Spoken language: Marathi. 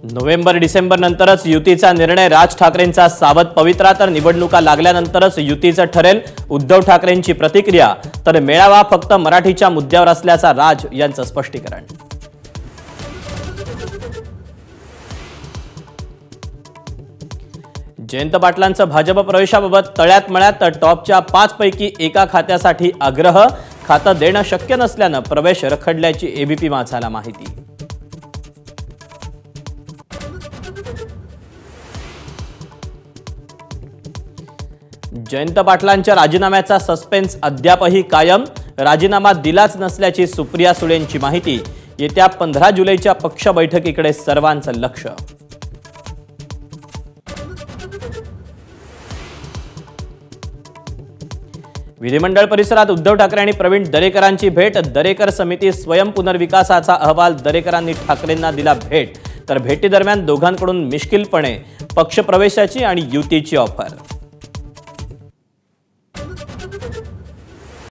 नोव्हेंबर डिसेंबर नंतरच युतीचा निर्णय, राज ठाकरेंचा सावध पवित्रा. तर निवडणुका लागल्यानंतरच युतीचं ठरेल, उद्धव ठाकरेंची प्रतिक्रिया. तर मेळावा फक्त मराठीच्या मुद्द्यावर असल्याचा राज यांचं स्पष्टीकरण. जयंत पाटलांचं भाजप प्रवेशाबाबत तळ्यात मळ्यात. तर टॉपच्या 5 पैकी एका खात्यासाठी आग्रह, खातं देणं शक्य नसल्यानं प्रवेश रखडल्याची एबीपी माझाला माहिती. जयंत पाटलांच्या राजीनाम्याचा सस्पेन्स अद्यापही कायम, राजीनामा दिलाच नसल्याची सुप्रिया सुळेंची माहिती. येत्या 15 जुलैच्या पक्ष बैठकीकडे सर्वांचं लक्ष. विधिमंडळ परिसरात उद्धव ठाकरे आणि प्रवीण दरेकरांची भेट. दरेकर समिती स्वयं पुनर्विकासाचा अहवाल दरेकरांनी ठाकरेंना दिला भेट. तर भेटीदरम्यान दोघांकडून मिश्किलपणे पक्षप्रवेशाची आणि युतीची ऑफर.